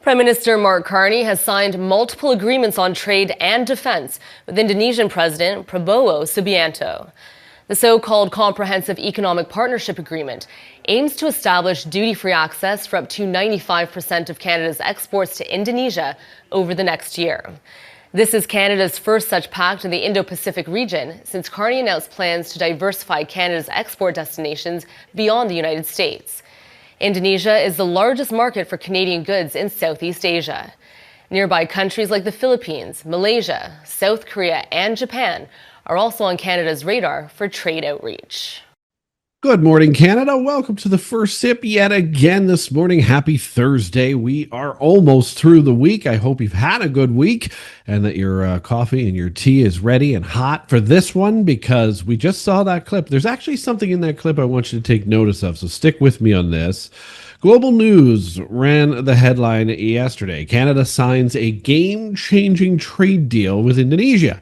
Prime Minister Mark Carney has signed multiple agreements on trade and defense with Indonesian President Prabowo Subianto. The so-called Comprehensive Economic Partnership Agreement aims to establish duty-free access for up to 95% of Canada's exports to Indonesia over the next year. This is Canada's first such pact in the Indo-Pacific region since Carney announced plans to diversify Canada's export destinations beyond the United States. Indonesia is the largest market for Canadian goods in Southeast Asia. Nearby countries like the Philippines, Malaysia, South Korea, and Japan are also on Canada's radar for trade outreach. Good morning, Canada. Welcome to the first sip yet again this morning. Happy Thursday. We are almost through the week. I hope you've had a good week and that your coffee and your tea is ready and hot for this one, because we just saw that clip. There's actually something in that clip I want you to take notice of, so stick with me on this. Global News ran the headline yesterday. Canada signs a game-changing trade deal with Indonesia.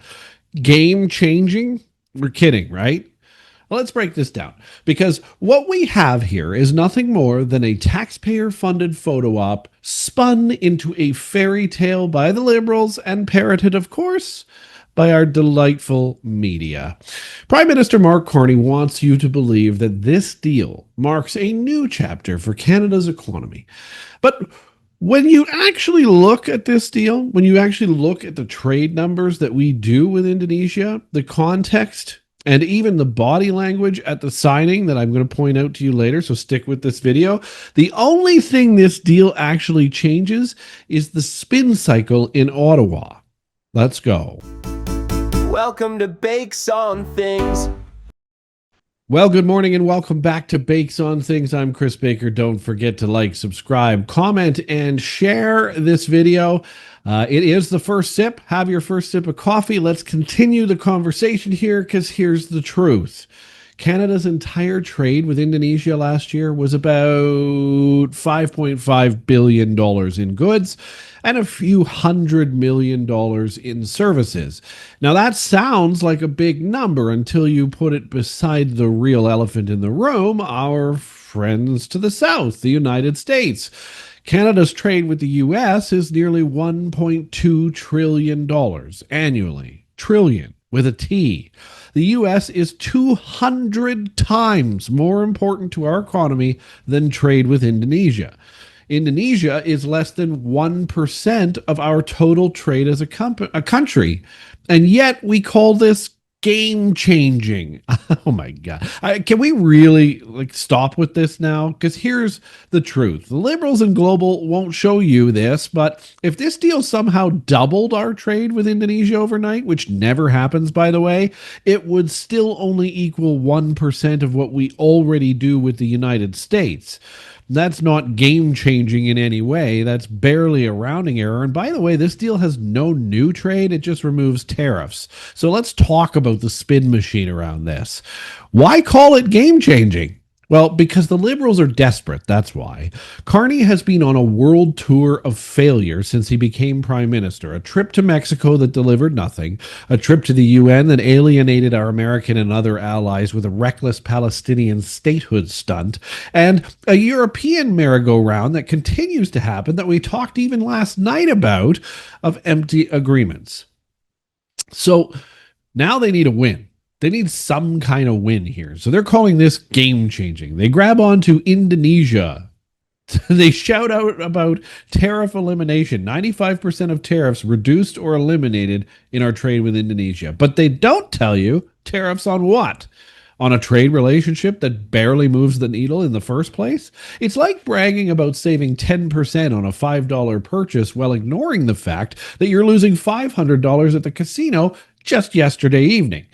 Game-changing? We're kidding, right? Well, let's break this down, because what we have here is nothing more than a taxpayer-funded photo op spun into a fairy tale by the Liberals and parroted, of course, by our delightful media. Prime Minister Mark Carney wants you to believe that this deal marks a new chapter for Canada's economy. But when you actually look at this deal, when you actually look at the trade numbers that we do with Indonesia, the context and even the body language at the signing that I'm going to point out to you later, so stick with this video, the only thing this deal actually changes is the spin cycle in Ottawa. Let's go. Welcome to Bakes on Things. Well, good morning and welcome back to Bakes on Things. I'm Chris Baker. Don't forget to like, subscribe, comment, and share this video. It is the first sip. Have your first sip of coffee. Let's continue the conversation here, because here's the truth. Canada's entire trade with Indonesia last year was about $5.5 billion in goods and a few $100 million in services. Now, that sounds like a big number until you put it beside the real elephant in the room, our friends to the south, the United States. Canada's trade with the U.S. is nearly $1.2 trillion annually. Trillion with a T. The U.S. is 200 times more important to our economy than trade with Indonesia. Indonesia is less than 1% of our total trade as a country. And yet we call this game-changing. Oh my God. Can we really stop with this now? Because here's the truth. The Liberals and Global won't show you this, but if this deal somehow doubled our trade with Indonesia overnight, which never happens, by the way, it would still only equal 1% of what we already do with the United States. That's not game-changing in any way. That's barely a rounding error. And by the way, this deal has no new trade. It just removes tariffs. So let's talk about the spin machine around this. Why call it game-changing? Well, because the Liberals are desperate, that's why. Carney has been on a world tour of failure since he became Prime Minister. A trip to Mexico that delivered nothing, a trip to the UN that alienated our American and other allies with a reckless Palestinian statehood stunt, and a European merry-go-round that continues to happen that we talked even last night about, of empty agreements. So now they need a win. They need some kind of win here. So they're calling this game-changing. They grab onto Indonesia. They shout out about tariff elimination. 95% of tariffs reduced or eliminated in our trade with Indonesia. But they don't tell you tariffs on what? On a trade relationship that barely moves the needle in the first place? It's like bragging about saving 10% on a $5 purchase while ignoring the fact that you're losing $500 at the casino just yesterday evening.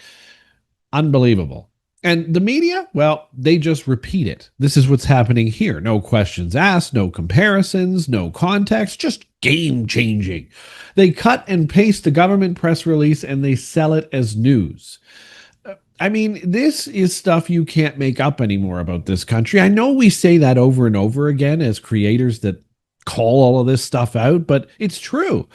Unbelievable. And the media, well, they just repeat it. This is what's happening here. No questions asked, no comparisons, no context, just game-changing. They cut and paste the government press release and they sell it as news. I mean, this is stuff you can't make up anymore about this country. I know we say that over and over again as creators that call all of this stuff out, but it's true.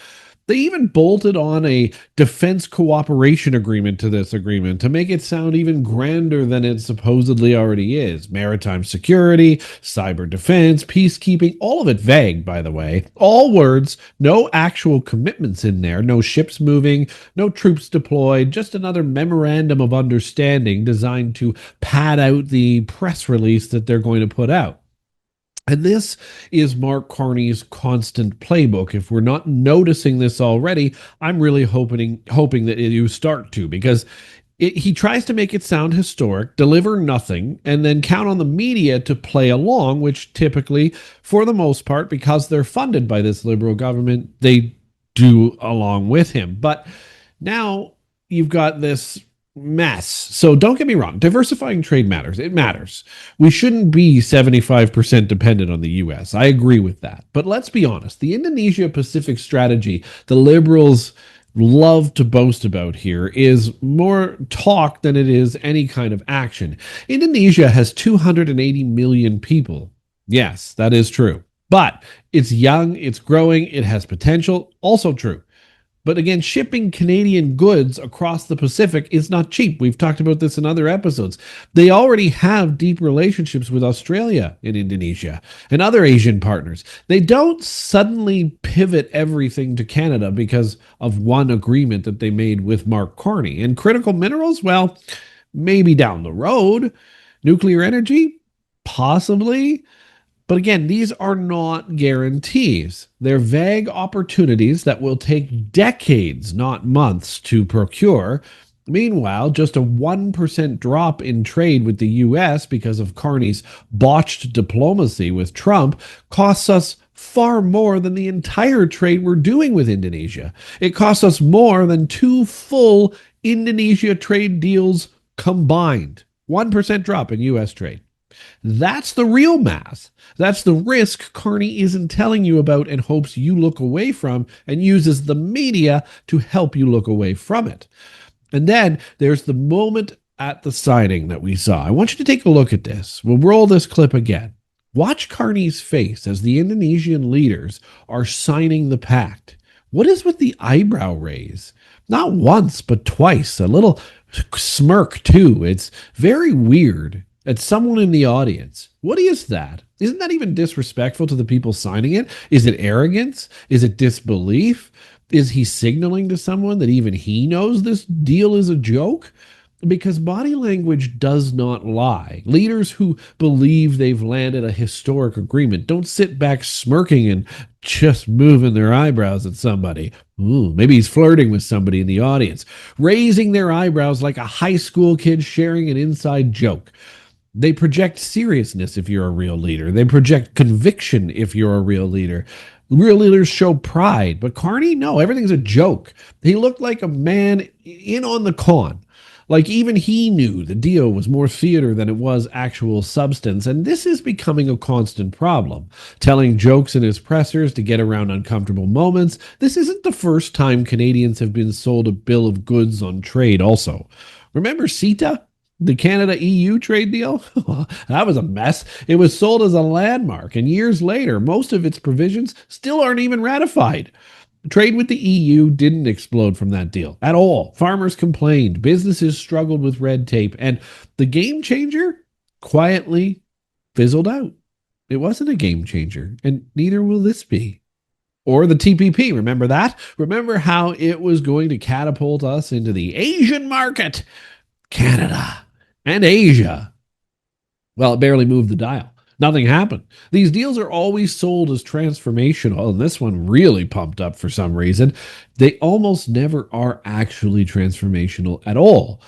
They even bolted on a defense cooperation agreement to this agreement to make it sound even grander than it supposedly already is. Maritime security, cyber defense, peacekeeping, all of it vague, by the way. All words, no actual commitments in there, no ships moving, no troops deployed, just another memorandum of understanding designed to pad out the press release that they're going to put out. And this is Mark Carney's constant playbook. If we're not noticing this already, I'm really hoping that you start to, because he tries to make it sound historic, deliver nothing, and then count on the media to play along, which typically, for the most part, because they're funded by this liberal government, they do along with him. But now you've got this mess. So don't get me wrong, diversifying trade matters. It matters. We shouldn't be 75% dependent on the US. I agree with that. But let's be honest, the Indonesia Pacific strategy, the liberals love to boast about here, is more talk than it is any kind of action. Indonesia has 280 million people. Yes, that is true. But it's young, it's growing, it has potential. Also true. But again, shipping Canadian goods across the Pacific is not cheap. We've talked about this in other episodes. They already have deep relationships with Australia and Indonesia and other Asian partners. They don't suddenly pivot everything to Canada because of one agreement that they made with Mark Carney. And critical minerals, well, maybe down the road. Nuclear energy, possibly. But again, these are not guarantees. They're vague opportunities that will take decades, not months, to procure. Meanwhile, just a 1% drop in trade with the US because of Carney's botched diplomacy with Trump costs us far more than the entire trade we're doing with Indonesia. It costs us more than 2 full Indonesia trade deals combined. 1% drop in US trade. That's the real math. That's the risk Carney isn't telling you about and hopes you look away from, and uses the media to help you look away from it. And then there's the moment at the signing that we saw. I want you to take a look at this. We'll roll this clip again. Watch Carney's face as the Indonesian leaders are signing the pact. What is with the eyebrow raise? Not once, but twice. A little smirk, too. It's very weird. At someone in the audience. What is that? Isn't that even disrespectful to the people signing it? Is it arrogance? Is it disbelief? Is he signaling to someone that even he knows this deal is a joke? Because body language does not lie. Leaders who believe they've landed a historic agreement don't sit back smirking and just moving their eyebrows at somebody. Ooh, maybe he's flirting with somebody in the audience, raising their eyebrows like a high school kid sharing an inside joke. They project seriousness if you're a real leader. They project conviction if you're a real leader. Real leaders show pride. But Carney, no, everything's a joke. He looked like a man in on the con. Like even he knew the deal was more theater than it was actual substance. And this is becoming a constant problem. Telling jokes in his pressers to get around uncomfortable moments. This isn't the first time Canadians have been sold a bill of goods on trade also. Remember CETA? The Canada-EU trade deal? That was a mess. It was sold as a landmark, and years later, most of its provisions still aren't even ratified. Trade with the EU didn't explode from that deal at all. Farmers complained, businesses struggled with red tape, and the game changer quietly fizzled out. It wasn't a game changer, and neither will this be. Or the TPP, remember that? Remember how it was going to catapult us into the Asian market? Canada and Asia. Well, it barely moved the dial. Nothing happened. These deals are always sold as transformational, and this one really pumped up for some reason. They almost never are actually transformational at all.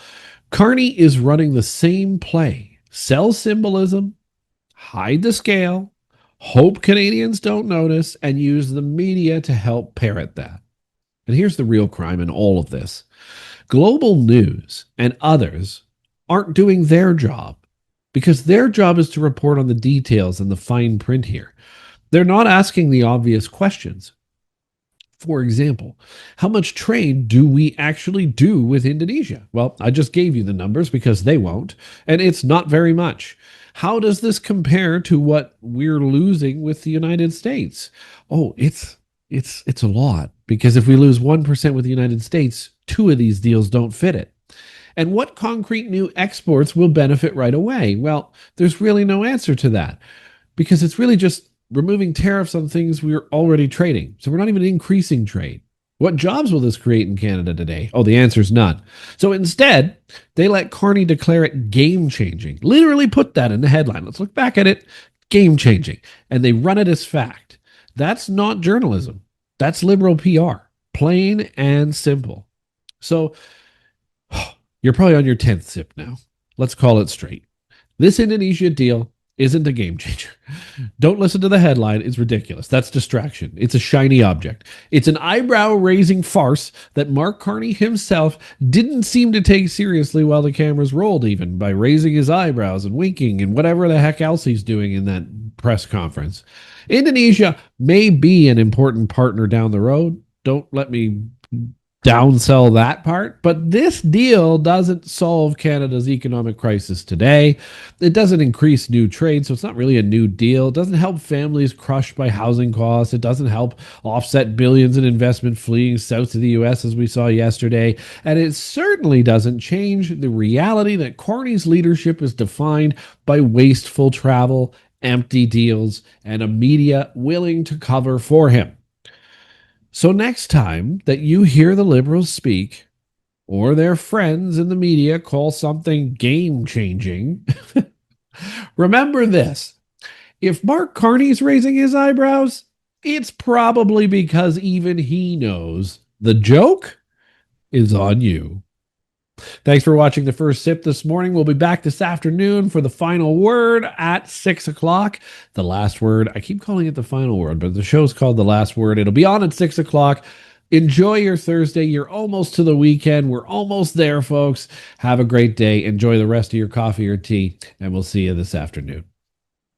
Carney is running the same play. Sell symbolism, hide the scale, hope Canadians don't notice, and use the media to help parrot that. And here's the real crime in all of this. Global news and others aren't doing their job, because their job is to report on the details and the fine print here. They're not asking the obvious questions. For example, how much trade do we actually do with Indonesia? Well, I just gave you the numbers because they won't, and it's not very much. How does this compare to what we're losing with the United States? Oh, it's it's a lot, because if we lose 1% with the United States, two of these deals don't fit it. And what concrete new exports will benefit right away? Well, there's really no answer to that, because it's really just removing tariffs on things we're already trading. So we're not even increasing trade. What jobs will this create in Canada today? Oh, the answer is none. So instead, they let Carney declare it game changing. Literally put that in the headline. Let's look back at it. Game changing. And they run it as fact. That's not journalism. That's liberal PR. Plain and simple. So you're probably on your 10th sip now. Let's call it straight. This Indonesia deal isn't a game changer. Don't listen to the headline. It's ridiculous. That's distraction. It's a shiny object. It's an eyebrow-raising farce that Mark Carney himself didn't seem to take seriously while the cameras rolled, even by raising his eyebrows and winking and whatever the heck else he's doing in that press conference. Indonesia may be an important partner down the road. Don't let me downsell that part, but this deal doesn't solve Canada's economic crisis today. It doesn't increase new trade, so it's not really a new deal. It doesn't help families crushed by housing costs. It doesn't help offset billions in investment fleeing south to the US, as we saw yesterday. And it certainly doesn't change the reality that Carney's leadership is defined by wasteful travel, empty deals, and a media willing to cover for him. So next time that you hear the Liberals speak, or their friends in the media call something game-changing, remember this. If Mark Carney's raising his eyebrows, it's probably because even he knows the joke is on you. Thanks for watching The First Sip this morning. We'll be back this afternoon for the final word at 6 o'clock. The last word, I keep calling it the final word, but the show's called The Last Word. It'll be on at 6 o'clock. Enjoy your Thursday. You're almost to the weekend. We're almost there, folks. Have a great day. Enjoy the rest of your coffee or tea, and we'll see you this afternoon.